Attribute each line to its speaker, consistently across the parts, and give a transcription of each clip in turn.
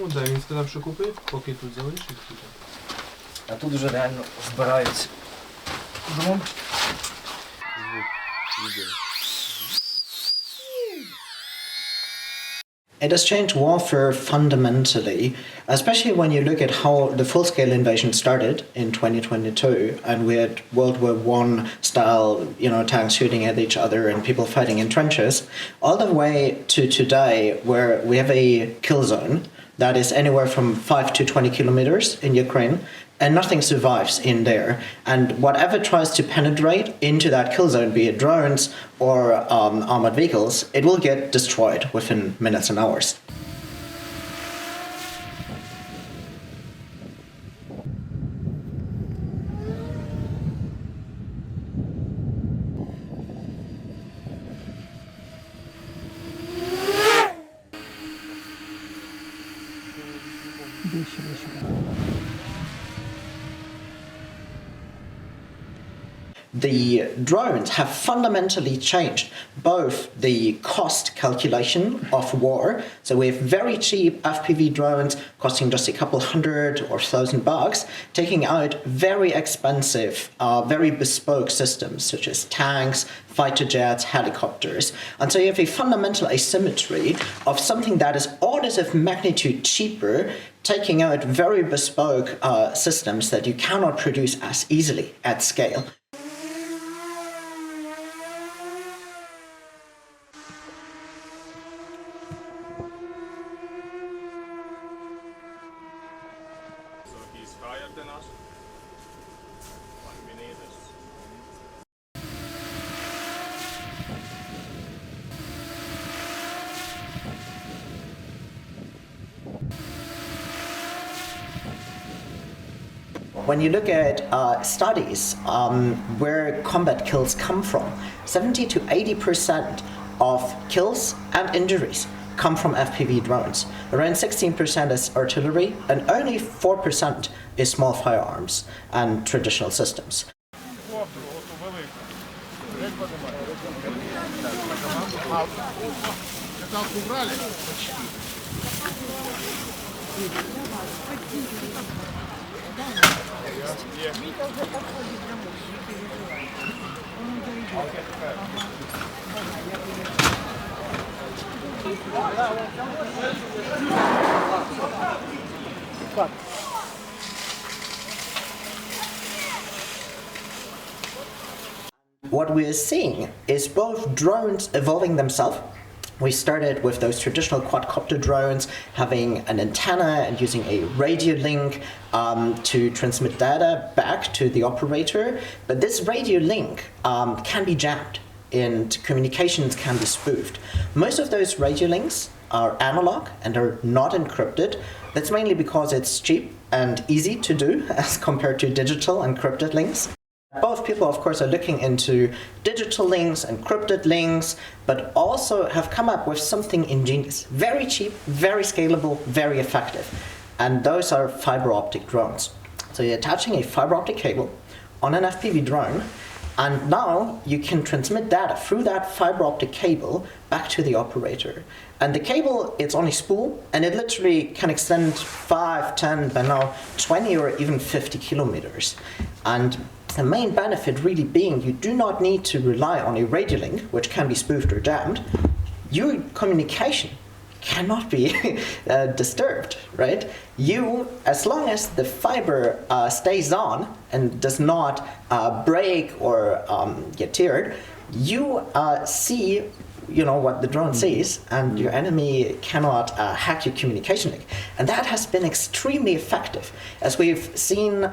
Speaker 1: Ну да, він сказав, що купив, поки тут залишив.
Speaker 2: А тут вже реально збирають дрон.
Speaker 3: It has changed warfare fundamentally, especially when you look at how the full-scale invasion started in 2022, and we had World War I style, tanks shooting at each other and people fighting in trenches, all the way to today, where we have a kill zone that is anywhere from 5 to 20 kilometers in Ukraine, and nothing survives in there. And whatever tries to penetrate into that kill zone, be it drones or armored vehicles, it will get destroyed within minutes and hours. The drones have fundamentally changed both the cost calculation of war. So we have very cheap FPV drones costing just a couple hundred or $1,000, taking out very expensive, very bespoke systems such as tanks, fighter jets, helicopters. And so you have a fundamental asymmetry of something that is orders of magnitude cheaper, taking out very bespoke systems that you cannot produce as easily at scale.
Speaker 4: He's higher than us. 1 minute.
Speaker 3: When you look at studies where combat kills come from, 70 to 80% of kills and injuries come from FPV drones. Around 16% is artillery, and only 4% is small firearms and traditional systems. What we are seeing is both drones evolving themselves. We started with those traditional quadcopter drones having an antenna and using a radio link to transmit data back to the operator. But this radio link can be jammed and communications can be spoofed. Most of those radio links are analog and are not encrypted. That's mainly because it's cheap and easy to do as compared to digital encrypted links. Both people, of course, are looking into digital links, encrypted links, but also have come up with something ingenious. Very cheap, very scalable, very effective. And those are fiber optic drones. So you're attaching a fiber optic cable on an FPV drone, and now you can transmit data through that fiber optic cable back to the operator. And the cable, it's on a spool, and it literally can extend 5, 10, by now 20 or even 50 kilometers. And the main benefit really being you do not need to rely on a radio link, which can be spoofed or jammed. Your communication cannot be disturbed, right? You, as long as the fiber stays on and does not break or get teared, you see what the drone sees, and your enemy cannot hack your communication link. And that has been extremely effective. As we've seen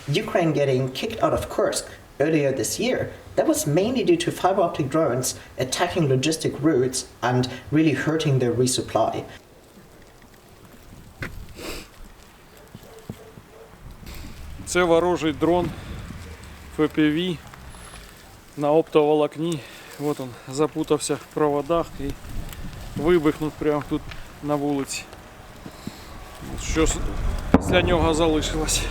Speaker 3: Ukraine getting kicked out of Kursk earlier this year, that was mainly due to fiber optic drones attacking logistic routes and really hurting their resupply.
Speaker 5: Це ворожий дрон FPV на оптоволокні. Вот он запутався в проводах і вибухнув прямо тут на вулиці. Що після нього залишилось.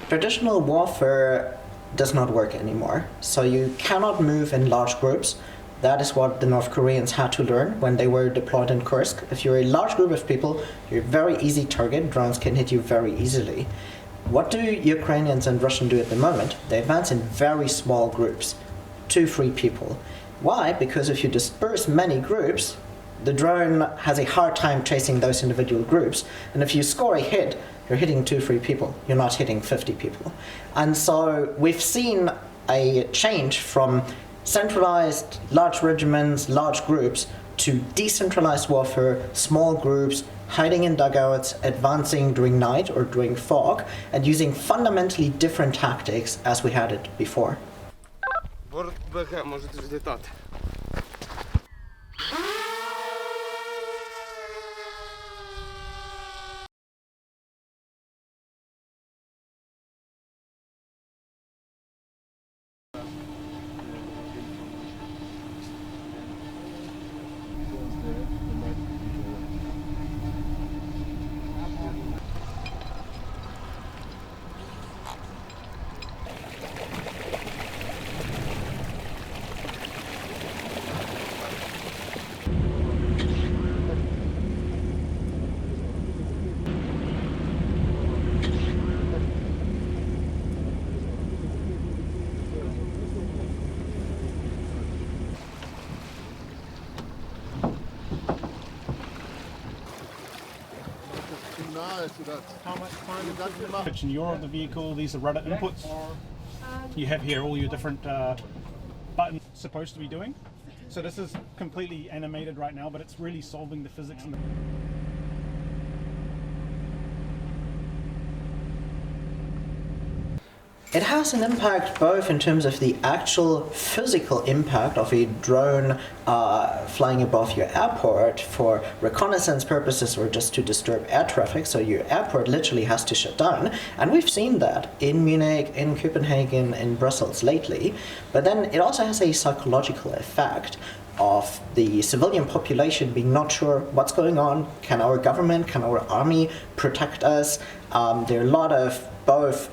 Speaker 3: Traditional warfare does not work anymore. So you cannot move in large groups. That is what the North Koreans had to learn when they were deployed in Kursk. If you're a large group of people, you're a very easy target. Drones can hit you very easily. What do Ukrainians and Russians do at the moment? They advance in very small groups, 2-3 people. Why? Because if you disperse many groups, the drone has a hard time chasing those individual groups. And if you score a hit, you're hitting 2-3 people. You're not hitting 50 people. And so we've seen a change from centralized large regiments, large groups, to decentralized warfare, small groups, hiding in dugouts, advancing during night or during fog, and using fundamentally different tactics as we had it before.
Speaker 6: Борт БГ може злітати.
Speaker 7: And you're on the vehicle, these are rudder inputs. You have here all your different buttons supposed to be doing. So this is completely animated right now, but it's really solving the physics.
Speaker 3: It has an impact both in terms of the actual physical impact of a drone flying above your airport for reconnaissance purposes or just to disturb air traffic, so your airport literally has to shut down. And we've seen that in Munich, in Copenhagen, in Brussels lately. But then it also has a psychological effect of the civilian population being not sure what's going on. Can our government, can our army protect us? There are a lot of both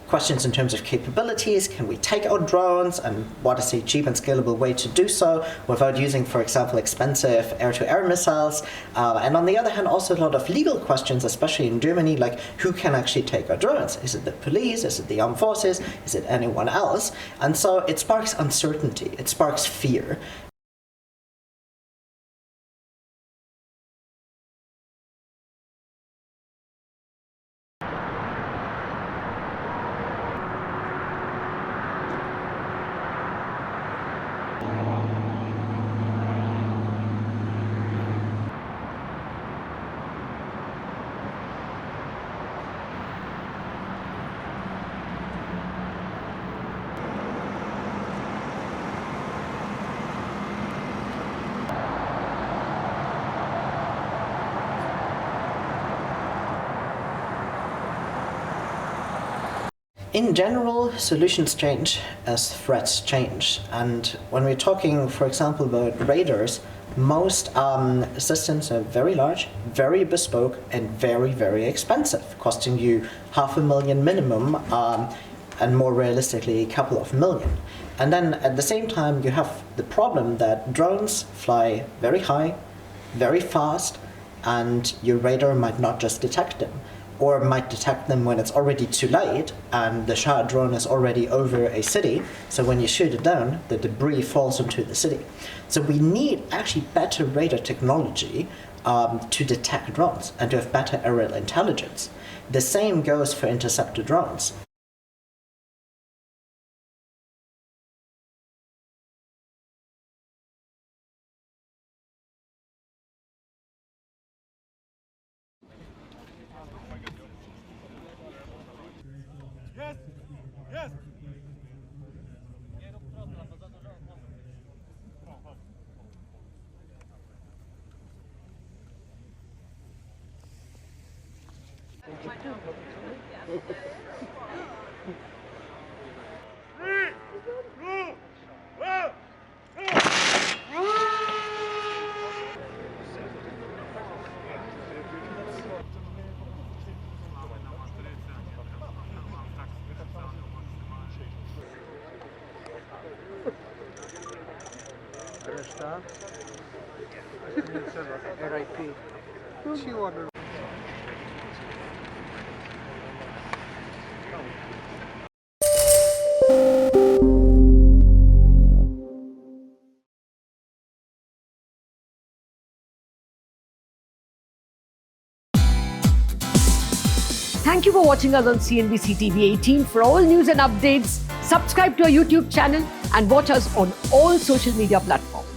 Speaker 3: questions in terms of capabilities. Can we take out drones, and what is a cheap and scalable way to do so without using, for example, expensive air-to-air missiles? And on the other hand, also a lot of legal questions, especially in Germany, like who can actually take out drones? Is it the police? Is it the armed forces? Is it anyone else? And so it sparks uncertainty. It sparks fear. In general, solutions change as threats change. And when we're talking, for example, about radars, most systems are very large, very bespoke, and very, very expensive, costing you $500,000 minimum, and more realistically, a couple of million. And then at the same time, you have the problem that drones fly very high, very fast, and your radar might not just detect them, or might detect them when it's already too late and the shot drone is already over a city. So when you shoot it down, the debris falls into the city. So we need actually better radar technology to detect drones and to have better aerial intelligence. The same goes for interceptor drones.
Speaker 6: Yes! Yes!
Speaker 1: Так. RIP. Чего?
Speaker 8: Thank you for watching us on CNBC TV18. For all news and updates, subscribe to our YouTube channel and watch us on all social media platforms.